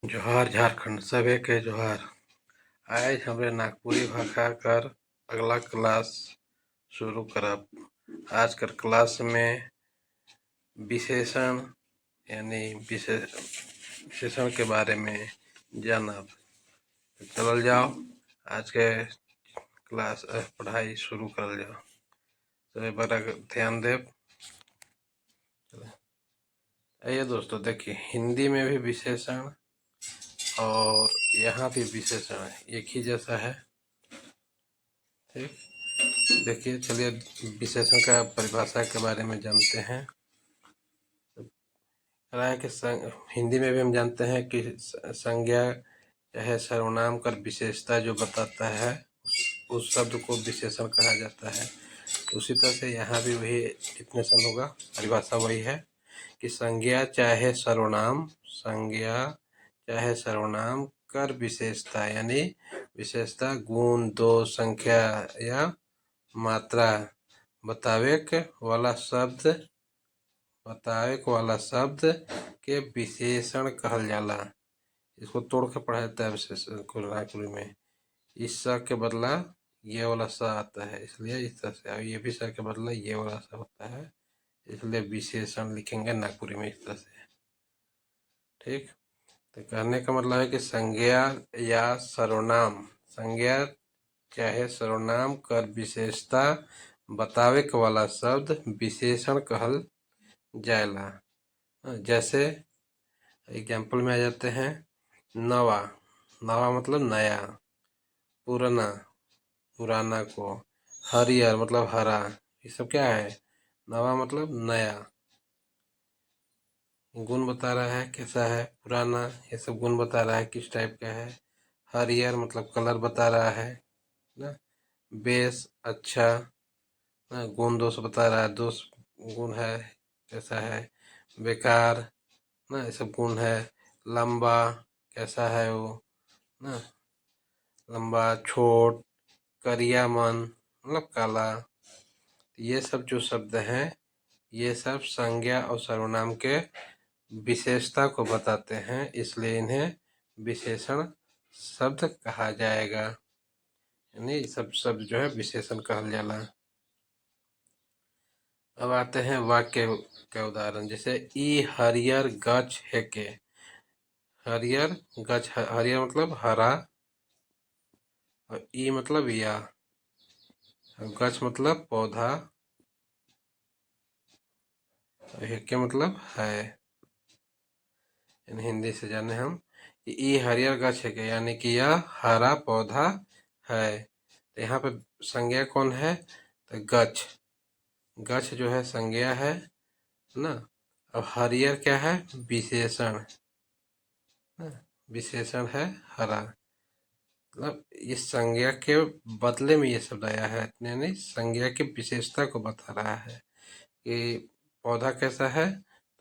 जोहार झारखंड सभे के जोहार। आज हमरे नागपुरी भाषा कर अगला क्लास शुरू करब। आज कर क्लास में विशेषण यानी विशेषण के बारे में जानब। तो चलल जाओ, आज के क्लास पढ़ाई शुरू करल जाओ। तो बड़ा ध्यान देव। आइए दोस्तों, देखिए हिंदी में भी विशेषण और यहाँ भी विशेषण एक ही जैसा है। ठीक, देखिए चलिए विशेषण का परिभाषा के बारे में जानते हैं। कि हिंदी में भी हम जानते हैं कि संज्ञा चाहे सर्वनाम कर विशेषता जो बताता है उस शब्द को विशेषण कहा जाता है। उसी तरह से यहाँ भी वही डिफिनेशन होगा, परिभाषा वही है कि संज्ञा चाहे सर्वनाम कर विशेषता यानी विशेषता गुण, दोष, संख्या या मात्रा बतावेक वाला शब्द के विशेषण कहल जाला। इसको तोड़ के पढ़ा जाता है विशेषण कुल में। इस स के बदला ये वाला स आता है, इसलिए इस तरह से। ये भी स के बदला ये वाला स होता है, इसलिए विशेषण लिखेंगे नागपुरी में इस तरह से। ठीक, तो कहने का मतलब है कि संज्ञा चाहे सर्वनाम कर विशेषता बतावे के वाला शब्द विशेषण कहल जाएला। जैसे एग्जाम्पल में आ जाते हैं नवा मतलब नया, पुराना को, हरियर मतलब हरा। ये सब क्या है? नवा मतलब नया। गुण बता रहा है कैसा है, पुराना, ये सब गुण बता रहा है किस टाइप का है। हरियर मतलब कलर बता रहा है ना। बेस अच्छा, गुण दोष बता रहा है, दोष गुण है कैसा है। बेकार ना, ये सब गुण है। लंबा कैसा है वो ना, लंबा। छोट, करिया मन मतलब काला। ये सब जो शब्द हैं ये सब संज्ञा और सर्वनाम के विशेषता को बताते हैं, इसलिए इन्हें विशेषण शब्द कहा जाएगा। यानी सब शब्द जो है विशेषण कहल जाला। अब आते हैं वाक्य के उदाहरण। जैसे ई हरियर गछ है के। हरियर गछ, हरियर मतलब हरा, और ई मतलब या, गछ मतलब पौधा, हेके मतलब है। इन हिंदी से जाने हम कि ई हरियर गछ है, यानी कि यह हरा पौधा है। तो यहाँ पे संज्ञा कौन है? तो गछ जो है संज्ञा है ना। अब हरियर क्या है? विशेषण, विशेषण है हरा। मतलब इस संज्ञा के बदले में ये शब्द आया है, यानी संज्ञा की विशेषता को बता रहा है कि पौधा कैसा है,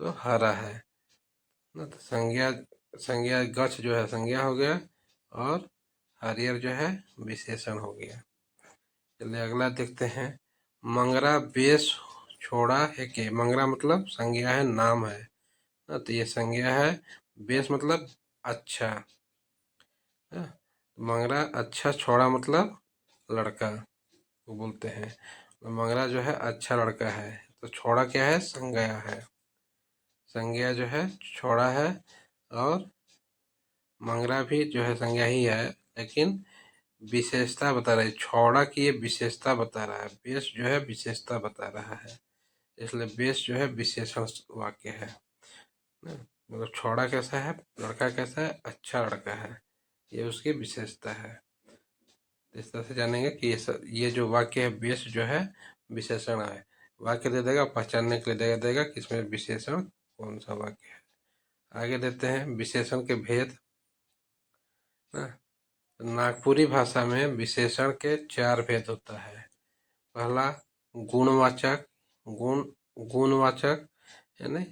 तो हरा है ना। तो संज्ञा गछ जो है संज्ञा हो गया, और हरियर जो है विशेषण हो गया। चलिए अगला देखते हैं। मंगरा बेस छोड़ा है के। मंगरा मतलब संज्ञा है, नाम है ना, तो ये संज्ञा है। बेस मतलब अच्छा, मंगरा अच्छा छोड़ा मतलब लड़का को बोलते हैं। मंगरा जो है अच्छा लड़का है, तो छोड़ा क्या है? संज्ञा है। संज्ञा जो है छोड़ा है, और मंगरा भी जो है संज्ञा ही है, लेकिन विशेषता बता रहा है। छोड़ा की ये विशेषता बता रहा है, बेस जो है विशेषता बता रहा है, इसलिए बेस जो है विशेषण वाक्य है। मतलब छोड़ा कैसा है, लड़का कैसा है? अच्छा लड़का है, ये उसकी विशेषता है। इस तरह से जानेंगे कि ये जो वाक्य है बेस जो है विशेषण है। वाक्य दे देगा, पहचानने के लिए देगा कि इसमें विशेषण कौन सा वाक्य है। आगे देते हैं विशेषण के भेद। नागपुरी भाषा में विशेषण के 4 भेद होता है। पहला गुणवाचक, गुणवाचक यानी।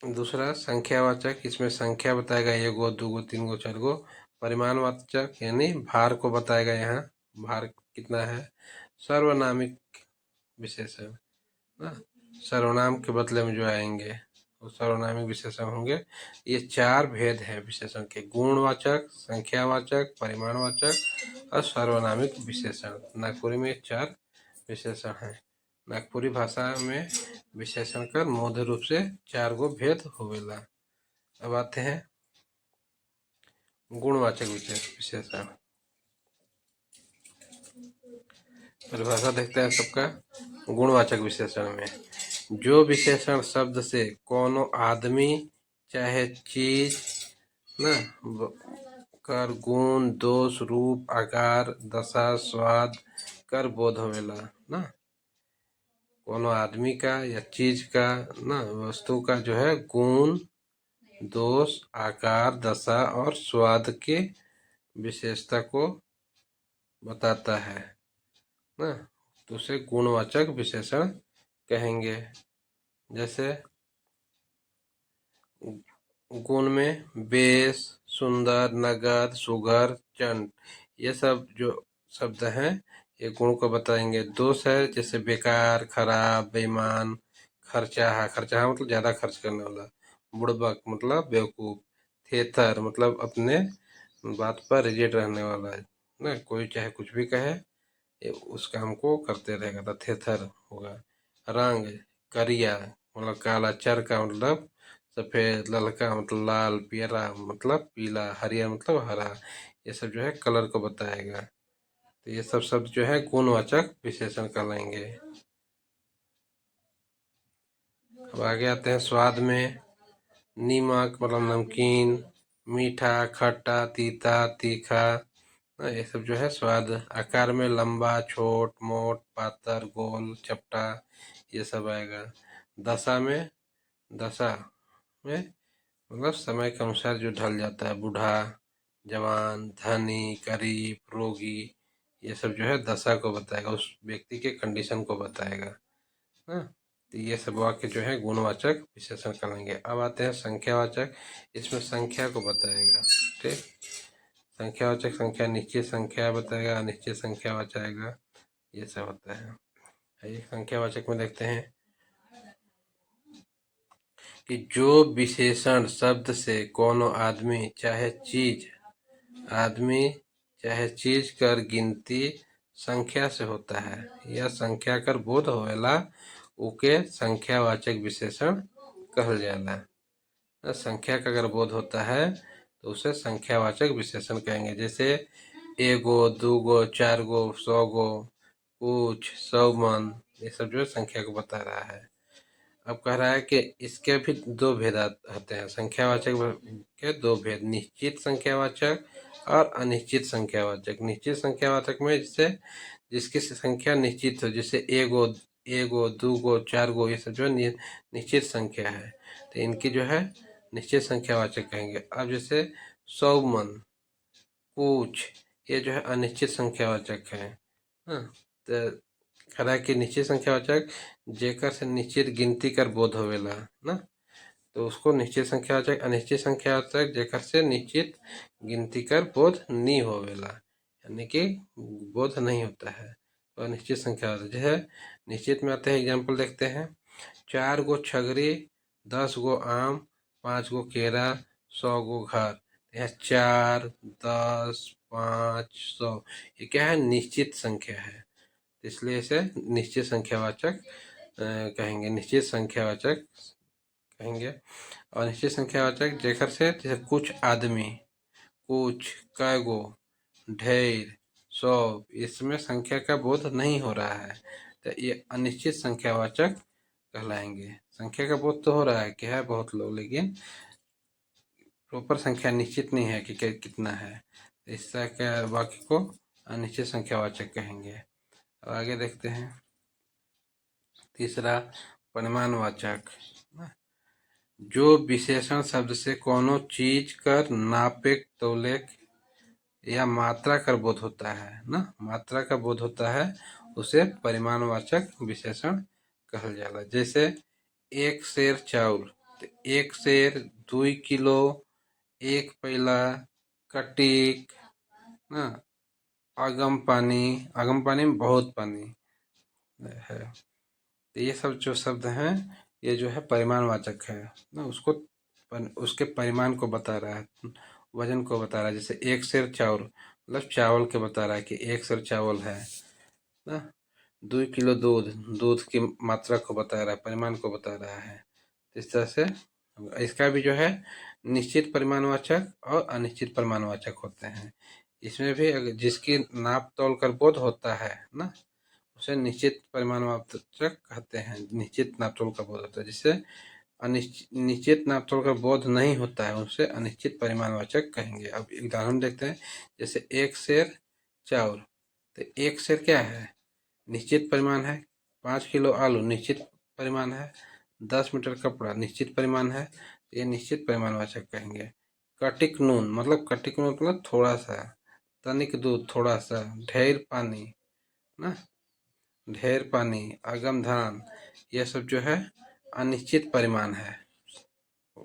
दूसरा संख्यावाचक, इसमें संख्या बताएगा, 1 गो 2 गो 3 गो 4 गो। परिमाणवाचक यानी भार को बताएगा, यहाँ भार कितना है। सर्वनामिक विशेषण ना, सर्वनाम के बदले में जो आएंगे तो सर्वनामिक विशेषण होंगे। ये 4 भेद हैं विशेषण के: गुणवाचक, संख्यावाचक, परिमाणवाचक और सर्वनामिक विशेषण। नागपुरी में 4 विशेषण हैं। नागपुरी भाषा में विशेषण का मूल रूप से 4 गो भेद होवेला। अब आते हैं गुणवाचक विशेषण। परिभाषा देखते हैं सबका। गुणवाचक विशेषण में जो विशेषण शब्द से कोनो आदमी चाहे चीज ना कर गुण, दोष, रूप, आकार, दशा, स्वाद कर बोध होवेला ना, कोनो आदमी का या चीज का ना, वस्तु का जो है गुण, दोष, आकार, दशा और स्वाद के विशेषता को बताता है ना, तो उसे गुणवाचक विशेषण कहेंगे। जैसे गुण में बेश, सुंदर, नगद, सुघर, चंड, ये सब जो शब्द हैं ये गुण को बताएंगे। दोष है जैसे बेकार, खराब, बेईमान, खर्चा मतलब ज्यादा खर्च करने वाला, बुड़बक मतलब बेवकूफ, थेथर मतलब अपने बात पर रिजिड रहने वाला है ना, कोई चाहे कुछ भी कहे ये उस काम को करते रहेगा तो थेथर होगा। रंग करिया मतलब काला, चर का मतलब सफेद, ललका मतलब लाल, पीला मतलब पीला, हरिया मतलब हरा, ये सब जो है कलर को बताएगा। तो ये सब शब्द जो है गुणवाचक विशेषण कहलाएंगे। अब आगे आते हैं स्वाद में। नीमक मतलब नमकीन, मीठा, खट्टा, तीता, तीखा, ये सब जो है स्वाद। आकार में लंबा, छोट, मोट, पातर, गोल, चपटा, ये सब आएगा। दशा में मतलब समय के अनुसार जो ढल जाता है, बूढ़ा, जवान, धनी, गरीब, रोगी, ये सब जो है दशा को बताएगा, उस व्यक्ति के कंडीशन को बताएगा ना। तो ये सब वाक्य जो है गुणवाचक विशेषण कहलाएंगे। अब आते हैं संख्यावाचक, इसमें संख्या को बताएगा। ठीक, संख्यावाचक संख्या निश्चित संख्या बताएगा, अनिश्चित संख्या बताएगा, ये सब होता है। आइए संख्यावाचक में देखते हैं कि जो विशेषण शब्द से कोनो आदमी चाहे चीज कर गिनती संख्या से होता है या संख्या कर बोध होवेला, उके संख्यावाचक विशेषण कहल जाला। संख्या का अगर बोध होता है तो उसे संख्यावाचक विशेषण कहेंगे। जैसे एगो, दूगो, 4 गो, 100 गो, कुछ, 100 मन, ये सब जो है संख्या को बता रहा है। अब कह रहा है कि इसके भी 2 भेद होते हैं। संख्यावाचक के 2 भेद, निश्चित संख्यावाचक और अनिश्चित संख्यावाचक। निश्चित संख्यावाचक में जिसकी संख्या निश्चित हो, जैसे एगो, दूगो, 4 गो, ये सब जो है निश्चित संख्या है, तो इनकी जो है निश्चित संख्यावाचक कहेंगे। अब जैसे 100 मन, कुछ, ये जो है अनिश्चित संख्यावाचक है। तो खरा कि निश्चित संख्यावाचक जेकर से निश्चित गिनती कर बोध होवेला ना, तो उसको निश्चित संख्यावाचक। अनिश्चित संख्यावाचक जेकर से निश्चित गिनती कर बोध नहीं होवेला, यानी कि बोध नहीं होता है, तो अनिश्चित संख्यावाचक जो है। निश्चित में आते हैं, एग्जाम्पल देखते हैं। 4 गो छगरी, 10 गो आम, 5 गो केरा, 100 गो घर। यह 4, 10, 5, 100, ये क्या है? निश्चित संख्या है, इसलिए इसे निश्चित संख्यावाचक कहेंगे। निश्चित संख्यावाचक कहेंगे। और निश्चित संख्यावाचक जेकर से जैसे कुछ आदमी, कुछ, कैगो, ढेर, 100, इसमें संख्या का बोध नहीं हो रहा है, तो ये अनिश्चित संख्यावाचक कहलाएंगे। संख्या का बोध तो हो रहा है कि है बहुत लोग, लेकिन प्रॉपर संख्या निश्चित नहीं है कि कितना है, इस तरह के वाक्य को अनिश्चित संख्यावाचक कहेंगे। आगे देखते हैं तीसरा, परिमाणवाचक। जो विशेषण शब्द से कोनो चीज कर नापे, तौले या मात्रा का बोध होता है ना, मात्रा का बोध होता है, उसे परिमाणवाचक विशेषण कहल जाला। जैसे 1 सेर चाउर, तो 1 सेर 2 किलो, 1 पैला, कटीक ना, आगम पानी में बहुत पानी है। तो ये सब जो शब्द हैं ये जो है परिमाणवाचक है ना, उसके परिमाण को बता रहा है, वजन को बता रहा है। जैसे एक सेर चावल मतलब चावल के बता रहा है कि एक सेर चावल है ना। 2 किलो दूध, दूध की मात्रा को बता रहा है, परिमाण को बता रहा है। इस तरह से इसका भी जो है निश्चित परिमाणवाचक और अनिश्चित परिमाणवाचक होते हैं। इसमें भी जिसकी नाप तोल कर बोध होता है ना, उसे निश्चित परिमाणवाचक कहते हैं। निश्चित नाप तोल का बोध होता है। जिससे निश्चित नाप तोल का बोध नहीं होता है, उसे अनिश्चित परिमाणवाचक कहेंगे। अब उदाहरण देखते हैं। जैसे एक सेर चावल, तो एक सेर क्या है, निश्चित परिमाण है। 5 किलो आलू निश्चित परिमाण है। 10 मीटर कपड़ा निश्चित परिमाण है। ये निश्चित परिमाणवाचक कहेंगे। कटिक नून मतलब थोड़ा सा। तनिक दूध थोड़ा सा। ढेर पानी ना, ढेर पानी, अगम धान, ये सब जो है अनिश्चित परिमाण है।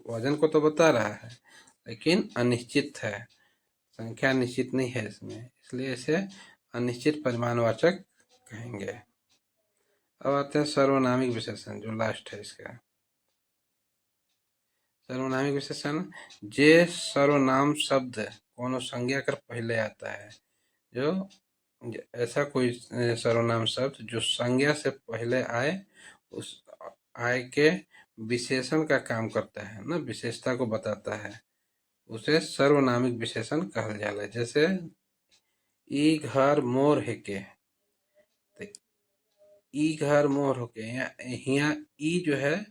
वजन को तो बता रहा है लेकिन अनिश्चित है, संख्या निश्चित नहीं है इसमें, इसलिए इसे अनिश्चित परिमाणवाचक कहेंगे। अब आते हैं सर्वनामिक विशेषण, जो लास्ट है इसका। सर्वनामिक विशेषण, जे सर्वनाम शब्द कोनो संज्ञा कर पहले आता है। जो ऐसा कोई सर्वनाम शब्द जो संज्ञा से पहले आए, उस आय के विशेषण का काम करता है ना, विशेषता को बताता है, उसे सर्वनामिक विशेषण कहल जाला। जैसे ई घर मोर हेके, तो ई घर मोर होके, यहाँ ई जो है,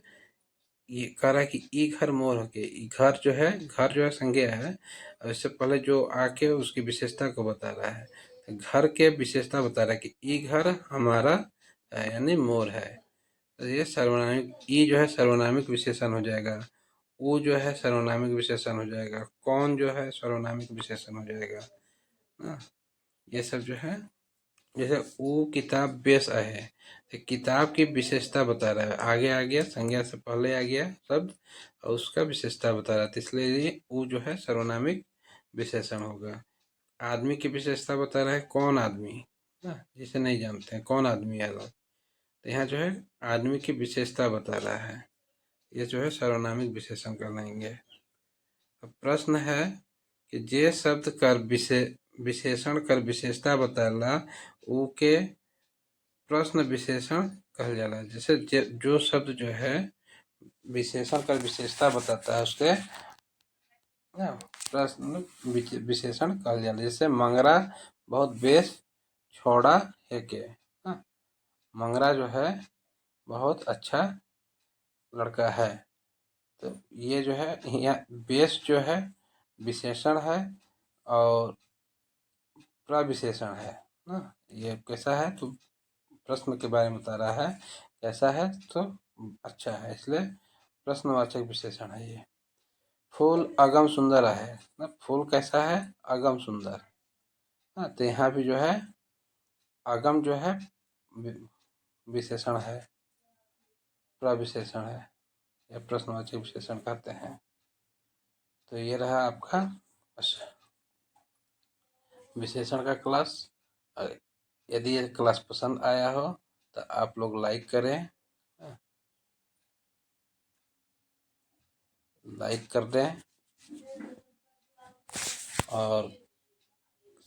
ये कह रहा है कि ई घर मोर होके। घर जो है संज्ञा है, और इससे पहले जो आके उसकी विशेषता को बता रहा है। तो घर के विशेषता बता रहा है कि ई घर हमारा है, यानी मोर है। तो ये सर्वनामिक, ई जो है सर्वनामिक विशेषण हो जाएगा। ऊ जो है सर्वनामिक विशेषण हो जाएगा। कौन जो है सर्वनामिक विशेषण हो जाएगा ना। ये सब जो है, जैसे वो किताब बेस है, तो किताब की विशेषता बता रहा है। आगे आ गया, संज्ञा से पहले आ गया शब्द और उसका विशेषता बता रहा है, तो इसलिए ये वो जो है सर्वनामिक विशेषण होगा। आदमी की विशेषता बता रहा है, कौन आदमी ना, जिसे नहीं जानते हैं कौन आदमी है लोग, तो यहाँ जो है आदमी की विशेषता बता रहा है। ये जो है सर्वनामिक विशेषण कहलाएंगे। अब प्रश्न है कि जे शब्द कर विशेषण कर विशेषता बताला, ऊ के प्रश्न विशेषण कहल जाला। जैसे जो शब्द जो है विशेषण कर विशेषता बताता है, उसके प्रश्न विशेषण कहल जाला। जैसे मंगरा बहुत बेस छोड़ा है के, मंगरा जो है बहुत अच्छा लड़का है। तो ये जो है यहाँ बेस जो है विशेषण है और प्रविशेषण है ना। ये कैसा है, तो प्रश्न के बारे में बता रहा है, कैसा है तो अच्छा है, इसलिए प्रश्नवाचक विशेषण है ये। फूल अगम सुंदर है ना, फूल कैसा है, अगम सुंदर। हाँ, तो यहाँ भी जो है अगम जो है विशेषण है, प्रविशेषण है, या प्रश्नवाचक विशेषण कहते हैं। तो ये रहा आपका विशेषण का क्लास। यदि ये क्लास पसंद आया हो तो आप लोग लाइक करें, लाइक कर दें और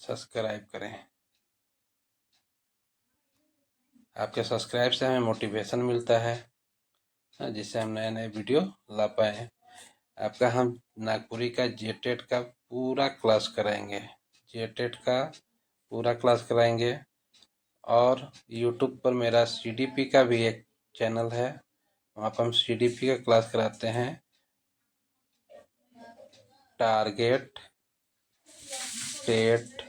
सब्सक्राइब करें। आपके सब्सक्राइब से हमें मोटिवेशन मिलता है, जिससे हम नए नए वीडियो ला पाए। आपका हम नागपुरी का जेटेट का पूरा क्लास कराएंगे, जेटेट का पूरा क्लास कराएंगे। और यूट्यूब पर मेरा सीडीपी का भी एक चैनल है, वहाँ पर हम सीडीपी का क्लास कराते हैं। टारगेट टेट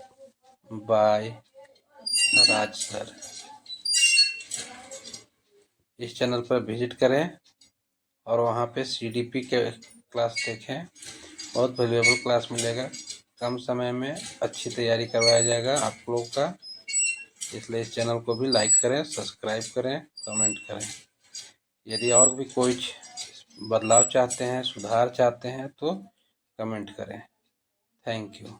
बाय राज सर, इस चैनल पर विजिट करें और वहाँ पे सीडीपी के क्लास देखें। बहुत वैल्यूएबल क्लास मिलेगा, कम समय में अच्छी तैयारी करवाया जाएगा आप लोग का। इसलिए इस चैनल को भी लाइक करें, सब्सक्राइब करें, कमेंट करें। यदि और भी कुछ बदलाव चाहते हैं, सुधार चाहते हैं तो कमेंट करें। Thank you.